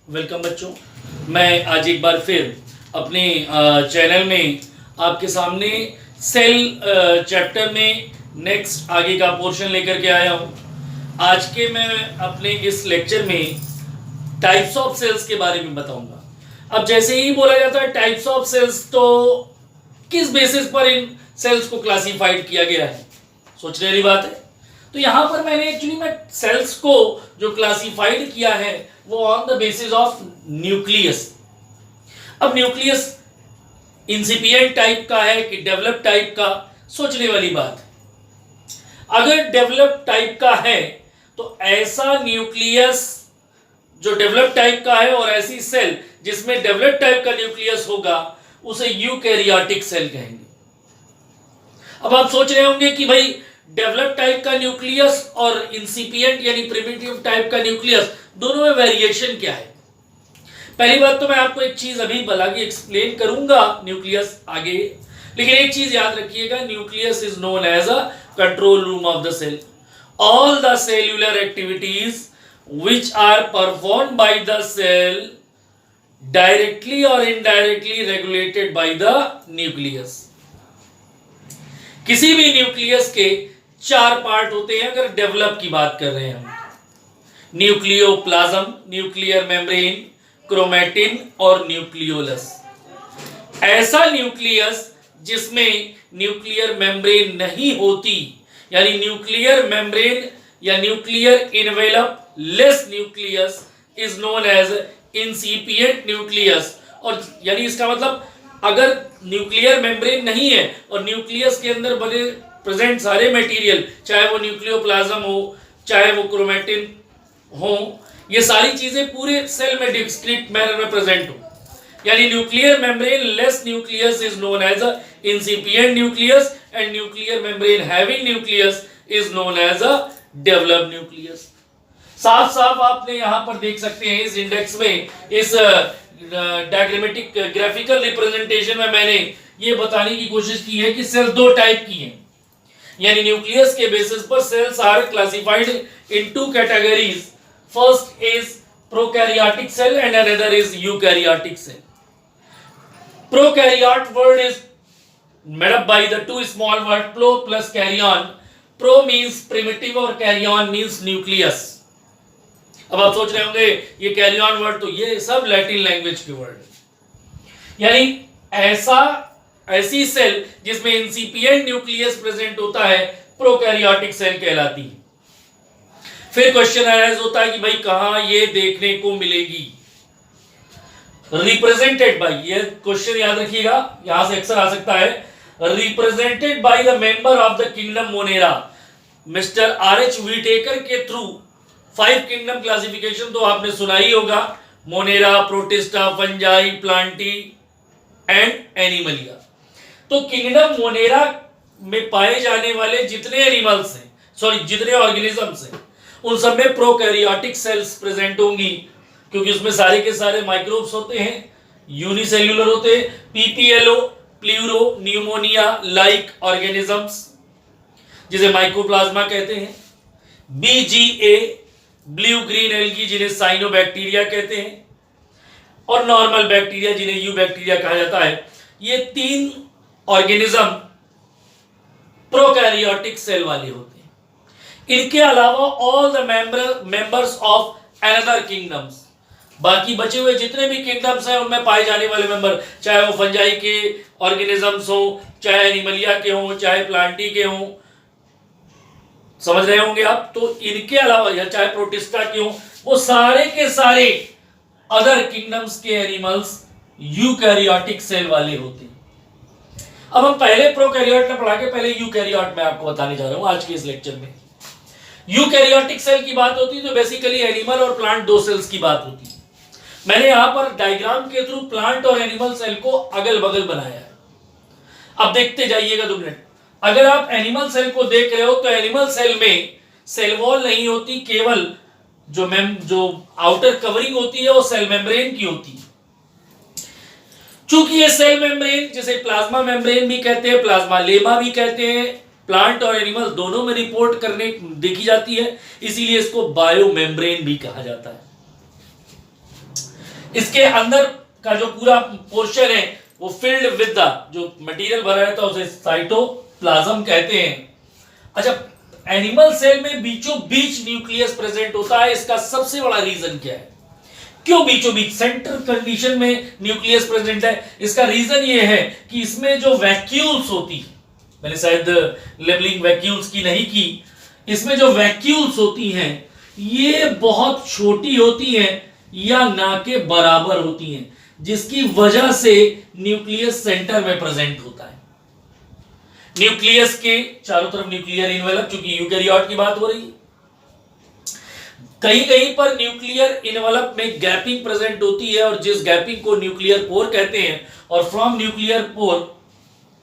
Welcome बच्चों। मैं आज एक बार फिर अपने चैनल में आपके सामने सेल चैप्टर में नेक्स्ट आगे का पोर्शन लेकर के आया हूँ। आज के मैं अपने इस लेक्चर में टाइप्स ऑफ सेल्स के बारे में बताऊंगा। अब जैसे ही बोला जाता है टाइप्स ऑफ सेल्स, तो किस बेसिस पर इन सेल्स को क्लासिफाइड किया गया है, सोचने वाली बात है। तो यहां पर मैंने एक्चुअली सेल्स को जो क्लासिफाइड किया है वो on the basis of nucleus. अब न्यूक्लियस इंसिपिएंट टाइप का है कि डेवलप टाइप का, सोचने वाली बात है। अगर डेवलप टाइप का है तो ऐसा न्यूक्लियस जो डेवलप टाइप का है और ऐसी सेल जिसमें डेवलप टाइप का न्यूक्लियस होगा उसे यूकैरियोटिक सेल कहेंगे। अब आप सोच रहे होंगे कि भाई डेवलप टाइप का न्यूक्लियस और इंसिपिएंट यानी प्रिमिटिव टाइप का न्यूक्लियस, दोनों में वेरिएशन क्या है। पहली बात तो मैं आपको एक चीज अभी भला की एक्सप्लेन करूंगा न्यूक्लियस आगे, लेकिन एक चीज याद रखिएगा, nucleus is known as a control room of the cell. All the cellular activities which are performed by the cell directly or indirectly regulated by the nucleus। किसी भी न्यूक्लियस के चार पार्ट होते हैं अगर डेवलप की बात कर रहे हैं हम। न्यूक्लियोप्लाज्म, न्यूक्लियर मेम्ब्रेन, क्रोमैटिन और न्यूक्लियोलस। ऐसा न्यूक्लियस जिसमें न्यूक्लियर मेम्ब्रेन नहीं होती, यानी न्यूक्लियर मेम्ब्रेन या nuclear envelope less nucleus is known as incipient nucleus. और यानी इसका मतलब अगर न्यूक्लियर मेम्ब्रेन नहीं है और न्यूक्लियस के अंदर बने प्रेजेंट सारे मटेरियल, चाहे वो न्यूक्लियोप्लाज्म हो, चाहे वो क्रोमैटिन हो, ये सारी चीजें पूरे सेल में डिस्क्रीट मैनर में प्रेजेंट हो, यानी nuclear membrane less nucleus is known as a incipient nucleus and nuclear membrane having nucleus is known as a developed nucleus. साफ साफ आपने यहां पर देख सकते हैं इस इंडेक्स में, इस डायग्रामेटिक ग्राफिकल रिप्रेजेंटेशन में मैंने ये बताने की कोशिश की है कि सेल दो टाइप की हैं, यानी न्यूक्लियस के बेसिस पर cells are classified in two categories. First is prokaryotic cell and another is eukaryotic cell. Prokaryote word is made up by the two small word pro plus carrion। pro means primitive और carrion means nucleus। अब आप सोच रहे होंगे ये carrion word तो ये सब लैटिन लैंग्वेज के वर्ड है, यानी ऐसी सेल जिसमें इंसिपिएंट न्यूक्लियस प्रेजेंट होता है प्रोकैरियोटिक सेल कहलाती है। फिर क्वेश्चन अराइज होता है कि भाई कहां ये देखने को मिलेगी, रिप्रेजेंटेड बाय, ये क्वेश्चन याद रखिएगा, यहां से अक्सर आ सकता है, represented by the member of the kingdom Monera. Mister R H. Whittaker के थ्रू 5 किंगडम क्लासिफिकेशन तो आपने सुना ही होगा, Monera, Protista, Fungi, Plantae and Animalia. तो किंगडम मोनेरा में पाए जाने वाले जितने एनिमल्स हैं, सॉरी जितने ऑर्गेनिजम्स हैं, उन सब में प्रोकैरियोटिक सेल्स प्रेजेंट होंगी, क्योंकि उसमें सारे के सारे माइक्रोब्स होते हैं, यूनिसेल्यूलर होते हैं, PPLO, pleuro, pneumonia like organisms जिसे माइकोप्लाज्मा कहते हैं, बीजीए, ब्लू ग्रीन एल्गी जिन्हें साइनोबैक्टीरिया कहते हैं, और नॉर्मल बैक्टीरिया जिन्हें यू बैक्टीरिया कहा जाता है। ये 3 ऑर्गेनिज्म प्रोकैरियोटिक सेल वाले होते हैं। इनके अलावा all the members of another kingdoms, बाकी बचे हुए जितने भी किंगडम्स हैं उनमें पाए जाने वाले मेंबर, चाहे वो फंजाई के ऑर्गेनिजम्स हो, चाहे एनिमलिया के हो, चाहे प्लांटी के हो, समझ रहे होंगे आप। तो इनके अलावा या चाहे प्रोटिस्टा के हो, वो सारे के सारे अदर किंगडम्स के एनिमल्स यूकैरियोटिक सेल वाले होते हैं। अब हम पहले प्रोकैरियोट में पढ़ा के पहले यूकैरियोट में आपको बताने जा रहा हूं आज के इस लेक्चर में। यूकैरियोटिक सेल की बात होती है तो बेसिकली एनिमल और प्लांट दो सेल्स की बात होती है। मैंने यहां पर डायग्राम के थ्रू प्लांट और एनिमल सेल को अगल बगल बनाया है। अब देखते जाइएगा 2 मिनट। अगर आप एनिमल सेल को देख रहे हो तो एनिमल सेल में सेल वॉल नहीं होती, केवल जो आउटर कवरिंग होती है वो सेल मेम्ब्रेन की होती है। चूंकि ये सेल मेम्ब्रेन जिसे प्लाज्मा मेम्ब्रेन भी कहते हैं, प्लाज्मा लेमा भी कहते हैं, प्लांट और एनिमल दोनों में रिपोर्ट करने देखी जाती है, इसीलिए इसको बायो मेम्ब्रेन भी कहा जाता है। इसके अंदर का जो पूरा पोर्शन है वो फिल्ड विद द जो मटेरियल भरा रहता है उसे साइटोप्लाज्म कहते हैं। अच्छा, एनिमल सेल में बीचों बीच न्यूक्लियस प्रेजेंट होता है, इसका सबसे बड़ा रीजन क्या है? क्यों बीचों बीच सेंटर कंडीशन में न्यूक्लियस प्रेजेंट है? इसका रीजन ये है कि इसमें जो वैक्यूल्स होती, मैंने शायद लेबलिंग वैक्यूल्स की नहीं की, इसमें जो वैक्यूल्स होती हैं ये बहुत छोटी होती हैं या ना के बराबर होती हैं, जिसकी वजह से न्यूक्लियस सेंटर में प्रेजेंट होता है। न्यूक्लियस के चारों तरफ न्यूक्लियर इनवेलप, चूंकि यूकैरियोट की बात हो रही है, कहीं कहीं पर न्यूक्लियर इनवेलप में गैपिंग प्रेजेंट होती है, और जिस गैपिंग को न्यूक्लियर पोर कहते हैं, और फ्रॉम न्यूक्लियर पोर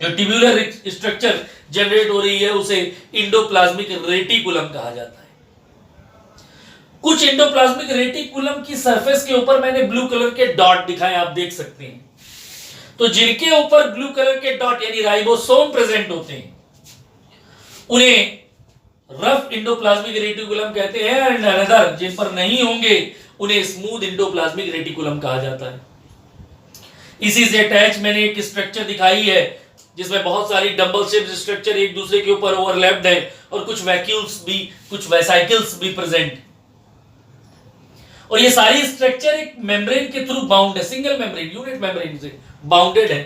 जो ट्यूबुलर स्ट्रक्चर जनरेट हो रही है उसे इंडोप्लाज्मिक रेटिकुलम कहा जाता है। कुछ इंडोप्लाज्मिक रेटिकुलम की सरफेस के ऊपर मैंने ब्लू कलर के डॉट दिखाए, आप देख सकते हैं। तो जिनके ऊपर ब्लू कलर के डॉट यानी राइबोसोम प्रेजेंट होते हैं उन्हें रफ इंडोप्लाज्मिक रेटिकुलम कहते हैं, एंड अनदर जिन पर नहीं होंगे उन्हें स्मूथ इंडोप्लाज्मिक रेटिकुलम कहा जाता है। इसी से अटैच मैंने एक स्ट्रक्चर दिखाई है जिसमें बहुत सारी डंबल शेप स्ट्रक्चर एक दूसरे के ऊपर ओवरलैप्ड है, और कुछ वैक्यूल्स भी, कुछ वेसाइकल्स भी प्रेजेंट, और ये सारी स्ट्रक्चर एक मेम्ब्रेन के थ्रू बाउंड है, सिंगल मेम्ब्रेन, यूनिट मेम्ब्रेन से बाउंडेड है।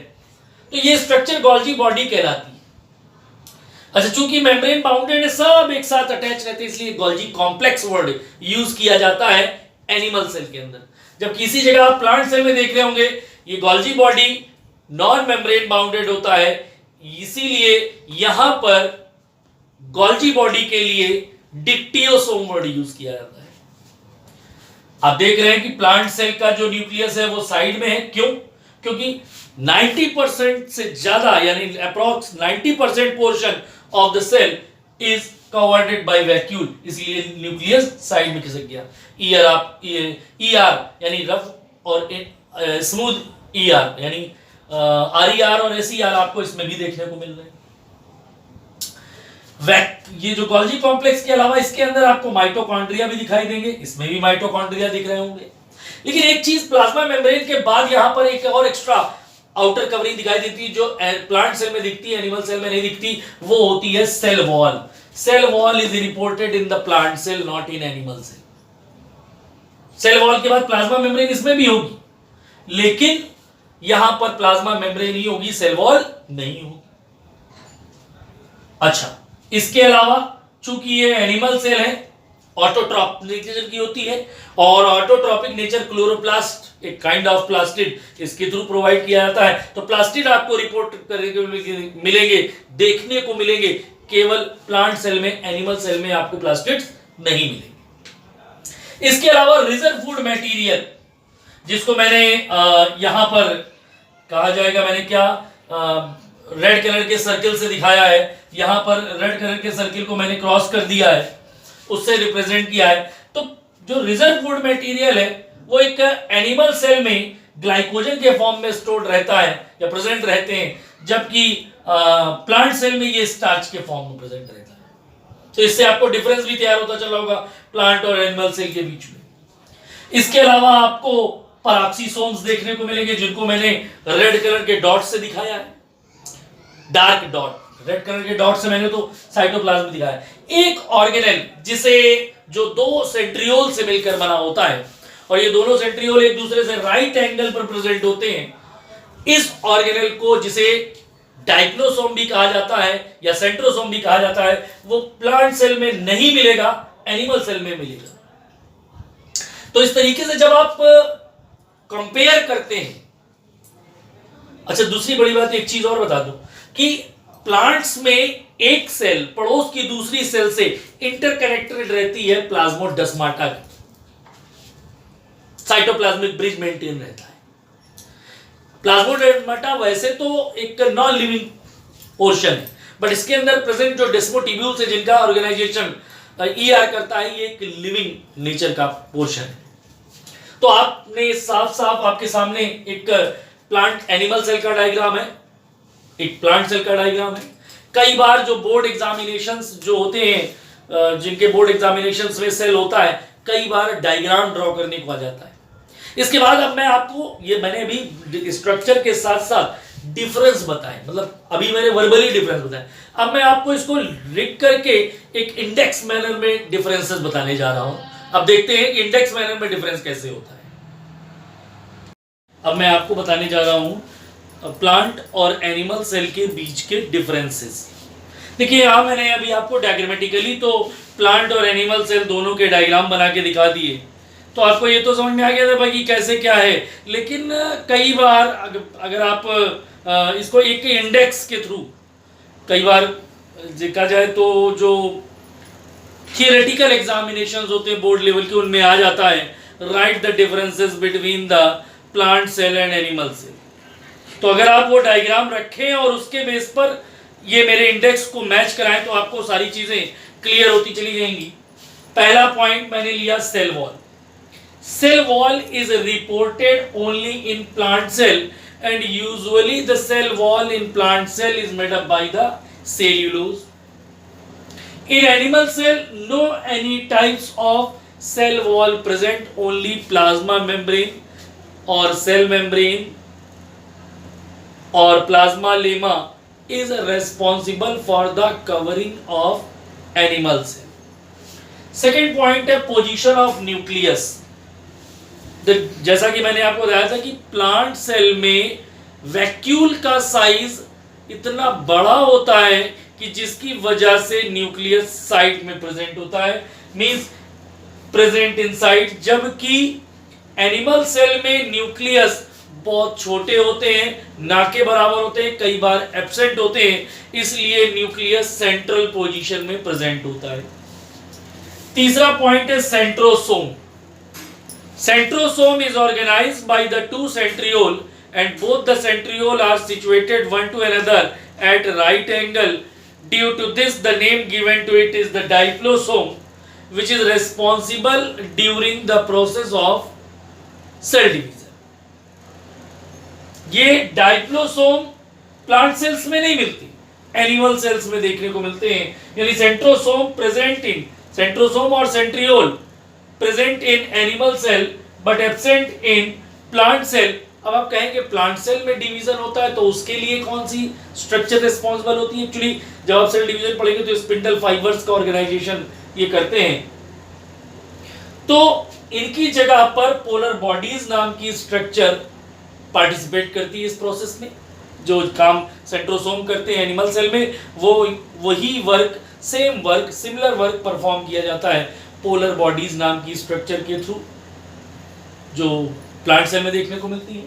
तो ये स्ट्रक्चर गोल्जी बॉडी कहलाती है। अच्छा, चूंकि मेम्ब्रेन बाउंडेड है, सब एक साथ अटैच रहते हैं, इसलिए गोल्जी कॉम्प्लेक्स वर्ड यूज किया जाता है एनिमल सेल के अंदर। जब किसी जगह आप प्लांट सेल में देख रहे होंगे ये Golgi body non membrane bounded होता है, इसीलिए यहां पर गोल्जी बॉडी के लिए डिक्टियोसोम वर्ड यूज किया जाता है। आप देख रहे हैं कि प्लांट सेल का जो न्यूक्लियस है वो साइड में है, क्यों? क्योंकि 90% से ज्यादा यानी approx 90% portion of the cell is covered by vacuole, इसलिए न्यूक्लियस साइड में खिसक गया। ईआर यानी रफ और स्मूथ ईआर यानी आरईआर और एसईआर आपको इसमें भी देखने को मिल रहे हैं। ये जो गोल्जी कॉम्प्लेक्स के अलावा इसके अंदर आपको माइटोकॉन्ड्रिया भी दिखाई देंगे, इसमें भी माइटोकॉन्ड्रिया दिख रहे होंगे। लेकिन एक चीज प्लाज्मा मेम्ब्रेन के बाद यहां पर एक और एक्स्ट्रा आउटर कवरिंग दिखाई देती है जो प्लांट सेल में दिखती है, एनिमल सेल में नहीं दिखती, वो होती है cell wall. Cell wall is reported in the plant cell, not in animal cell. Cell wall के बाद प्लाज्मा मेम्ब्रेन इसमें भी होगी, लेकिन यहां पर प्लाज्मा मेम्ब्रेन ही होगी, सेल वॉल नहीं होगी। अच्छा, इसके अलावा चूंकि ये एनिमल सेल है, ऑटोट्रॉपिक नेचर की होती है, और ऑटोट्रॉपिक नेचर क्लोरोप्लास्ट एक काइंड ऑफ प्लास्टिड इसके थ्रू प्रोवाइड किया जाता है। तो प्लास्टिड आपको रिपोर्ट करने को मिलेंगे, देखने को मिलेंगे केवल प्लांट सेल में, एनिमल सेल में आपको प्लास्टिड नहीं मिलेंगे। इसके अलावा रिजर्व फूड मटेरियल, जिसको मैंने यहां पर कहा जाएगा, मैंने क्या रेड कलर के सर्किल से दिखाया है, यहां पर रेड कलर के सर्किल को मैंने क्रॉस कर दिया है, उससे रिप्रेजेंट किया है। तो जो रिजर्व फूड मटेरियल है वो एक एनिमल सेल में ग्लाइकोजन के फॉर्म में स्टोर्ड रहता है या प्रेजेंट रहते हैं, जबकि प्लांट सेल में ये स्टार्च के फॉर्म में प्रेजेंट रहता है। तो इससे आपको डिफरेंस भी तैयार होता चला होगा प्लांट और एनिमल सेल के बीच में। इसके अलावा आपको पैराक्सीसोम्स देखने को मिलेंगे, जिनको मैंने रेड कलर के डॉट से दिखाया है, डार्क डॉट रेड कलर के डॉट से मैंने तो साइटोप्लाज्म दिखाया है। एक ऑर्गेनेल जिसे जो दो सेंट्रियोल से मिलकर बना होता है, और ये दोनों सेंट्रियोल एक दूसरे से राइट एंगल पर प्रेजेंट होते हैं, इस ऑर्गेनेल को जिसे डाइक्लोसोम भी कहा जाता है या सेंट्रोसोम भी कहा जाता है, वो प्लांट सेल में नहीं मिलेगा, एनिमल सेल में मिलेगा। तो इस तरीके से जब आप कंपेयर करते हैं, अच्छा दूसरी बड़ी बात एक चीज और बता दूं कि प्लांट्स में एक सेल पड़ोस की दूसरी सेल से इंटरकनेक्टेड रहती है प्लाज्मोडेस्माटा की, साइटोप्लाज्मिक ब्रिज मेंटेन रहता है। प्लाज्मोडेस्माटा वैसे तो एक नॉन लिविंग पोर्शन है, बट इसके अंदर प्रेजेंट जो डेस्मोटिब्यूल्स है जिनका ऑर्गेनाइजेशन ईआर करता है, ये एक लिविंग नेचर का पोर्शन है। तो आपने साफ साफ आपके सामने एक प्लांट एनिमल सेल का डायग्राम है, एक प्लांट सेल का डायग्राम है। कई बार जो बोर्ड एग्जामिनेशंस जो होते हैं, जिनके बोर्ड एग्जामिनेशंस में सेल होता है, कई बार डायग्राम ड्रॉ करने को आ जाता है। इसके बाद अब मैं आपको ये मैंने अभी स्ट्रक्चर के साथ साथ डिफरेंस बताए, मतलब अभी मैंने वर्बली डिफरेंस बताया, अब मैं आपको इसको लिख करके एक इंडेक्स मैनर में डिफरेंसेस बताने जा रहा हूं। अब देखते हैं कि इंडेक्स मैनर में डिफरेंस कैसे होता है। अब मैं आपको बताने जा रहा हूं प्लांट और एनिमल सेल के बीच के डिफरेंसेस। देखिए यहां मैंने अभी आपको डायग्रामेटिकली तो प्लांट और एनिमल सेल दोनों के डायग्राम बना के दिखा दिए, तो आपको ये तो समझ में आ गया था भाई कि कैसे क्या है। लेकिन कई बार अगर आप इसको एक इंडेक्स के थ्रू कई बार देखा जाए तो जो थियोरेटिकल एग्जामिनेशंस होते हैं बोर्ड लेवल के, उनमें आ जाता है right the differences between the plant cell and animal cell. तो अगर आप वो डायग्राम रखें और उसके बेस पर ये मेरे इंडेक्स को मैच कराएं तो आपको सारी चीजें क्लियर होती चली जाएंगी। पहला पॉइंट मैंने लिया cell wall. Cell wall is reported only in plant cell, and usually the cell wall in plant cell is made up by the cellulose. In animal cell, no any types of cell wall present, only plasma membrane or cell membrane or plasma lemma is responsible for the covering of animal cell. Second point है position of nucleus. जैसा कि मैंने आपको बताया था कि plant cell में vacuole का साइज इतना बड़ा होता है कि जिसकी वजह से न्यूक्लियस साइड में प्रेजेंट होता है, मींस प्रेजेंट इनसाइड, जबकि एनिमल सेल में न्यूक्लियस बहुत छोटे होते हैं, ना के बराबर होते हैं, कई बार एब्सेंट होते हैं, इसलिए न्यूक्लियस सेंट्रल पोजीशन में प्रेजेंट होता है। तीसरा पॉइंट है centrosome. Centrosome is organized by the two centriole, and both the centriole are situated one to another at right angle. Due to this, the name given to it is the diplosome, which is responsible during the process of cell division. ये डाइप्लोसोम plant cells में नहीं मिलती, animal cells में देखने को मिलते हैं। यानी सेंट्रोसोम और centriole present in animal cell but absent in plant cell. अब आप कहेंगे प्लांट सेल में डिवीजन होता है तो उसके लिए कौन सी स्ट्रक्चर रिस्पॉन्सिबल होती है? एक्चुअली जब आप सेल डिवीजन पढ़ेंगे तो स्पिंडल फाइबर्स का ऑर्गेनाइजेशन ये करते हैं, तो इनकी जगह पर पोलर बॉडीज नाम की स्ट्रक्चर पार्टिसिपेट करती है इस प्रोसेस में। जो काम सेंट्रोसोम करते हैं एनिमल सेल में, वो वही work, same work, similar work perform किया जाता है पोलर बॉडीज नाम की स्ट्रक्चर के थ्रू, जो प्लांट सेल में देखने को मिलती है।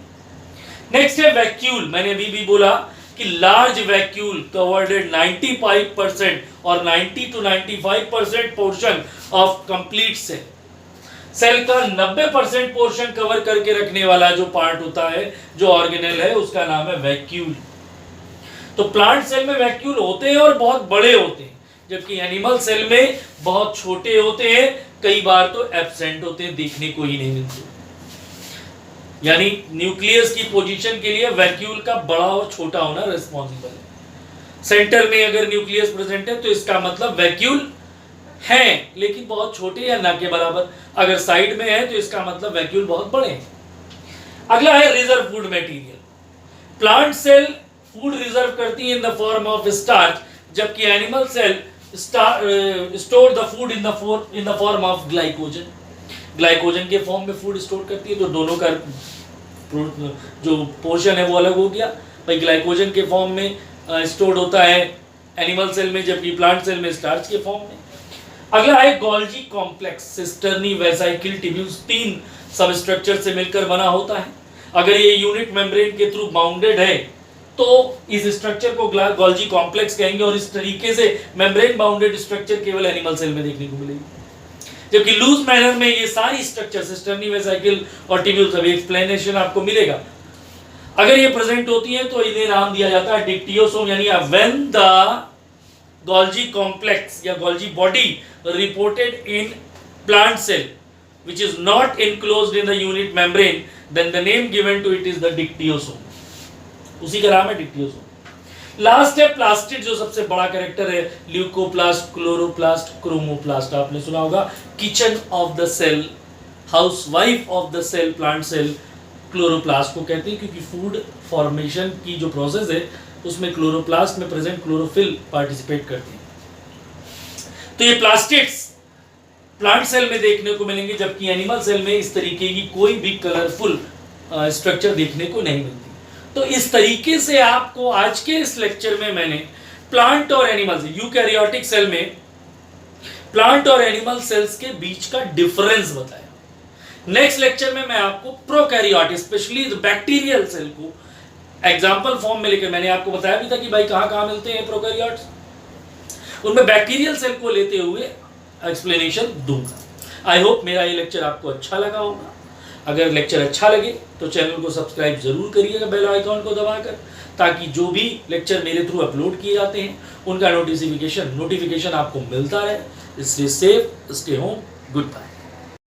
नेक्स्ट है वैक्यूल। मैंने अभी भी बोला कि लार्ज वैक्यूल कवर्ड 95% और 90 to 95% portion of complete cell. Cell का 90% पोर्शन कवर करके रखने वाला जो पार्ट होता है, जो ऑर्गेनेल है, उसका नाम है वैक्यूल। तो प्लांट सेल में वैक्यूल होते हैं और बहुत बड़े होते हैं, जबकि एनिमल सेल में बहुत छोटे होते हैं, कई बार तो एब्सेंट होते हैं, देखने को ही नहीं मिलते। यानी न्यूक्लियस की पोजीशन के लिए वैक्यूल का बड़ा और छोटा होना रिस्पॉन्सिबल है। सेंटर में अगर न्यूक्लियस प्रेजेंट है तो इसका मतलब वैक्यूल है लेकिन बहुत छोटे या ना के बराबर, अगर साइड में है तो इसका मतलब वैक्यूल बहुत बड़े हैं। अगला है reserve food material. Plant cell food reserve करती है in the form of starch, जबकि animal cell store the food in the form of glycogen. Glycogen के फॉर्म में फूड स्टोर करती है, तो दोनों का जो पोर्शन है वो अलग हो गया। भाई ग्लाइकोजन के फॉर्म में स्टोर्ड होता है एनिमल सेल में, जबकि प्लांट सेल में स्टार्च के फॉर्म में। अगला है Golgi complex. Cisternae, vesicle, tubules 3 सब स्ट्रक्चर से मिलकर बना होता है। अगर ये यूनिट मेम्ब्रेन के थ्रू बाउंडेड है तो इस स्ट्रक्चर को गोल्जी कॉम्प्लेक्स कहेंगे, और इस तरीके से मेम्ब्रेन बाउंडेड स्ट्रक्चर केवल एनिमल सेल में देखने को मिलेगी, जबकि लूज मैनर में ये सारी स्ट्रक्चर सिस्टर्नी, वेसाइकिल और ट्यूब्यूल्स, अभी एक्सप्लेनेशन आपको मिलेगा, अगर ये प्रेजेंट होती है तो इन्हें नाम दिया जाता है डिक्टियोसोम। यानी व्हेन द गोल्जी कॉम्प्लेक्स या Golgi body reported in plant cell which is not enclosed in the unit membrane, then the name given to it is the dictyosome. उसी का नाम है डिक्टियोसोम। लास्ट है प्लास्टिड, जो सबसे बड़ा कैरेक्टर है, ल्यूकोप्लास्ट, क्लोरोप्लास्ट, क्रोमोप्लास्ट। आपने सुना होगा kitchen of the cell, housewife of the cell, plant cell chloroplast को कहते हैं, क्योंकि फूड फॉर्मेशन की जो प्रोसेस है उसमें क्लोरोप्लास्ट में प्रेजेंट क्लोरोफिल पार्टिसिपेट करती है। तो ये प्लास्टिड्स प्लांट सेल में देखने को मिलेंगे, जबकि एनिमल सेल में इस तरीके की कोई भी कलरफुल स्ट्रक्चर देखने को नहीं मिलती। तो इस तरीके से आपको आज के इस लेक्चर में मैंने प्लांट और एनिमल, यूकैरियोटिक सेल में प्लांट और एनिमल सेल्स के बीच का डिफरेंस बताया। नेक्स्ट लेक्चर में मैं आपको प्रोकैरियोटिक, स्पेशली बैक्टीरियल सेल को एग्जांपल फॉर्म में लेकर, मैंने आपको बताया भी था कि भाई कहां कहां मिलते हैं प्रोकैरियोट्स, उनमें बैक्टीरियल सेल को लेते हुए एक्सप्लेनेशन दूंगा। आई होप मेरा ये लेक्चर आपको अच्छा लगा होगा। अगर लेक्चर अच्छा लगे तो चैनल को सब्सक्राइब जरूर करिएगा बेल आइकॉन को दबाकर, ताकि जो भी लेक्चर मेरे थ्रू अपलोड किए जाते हैं उनका नोटिफिकेशन आपको मिलता रहे। Stay safe, stay home, good bye.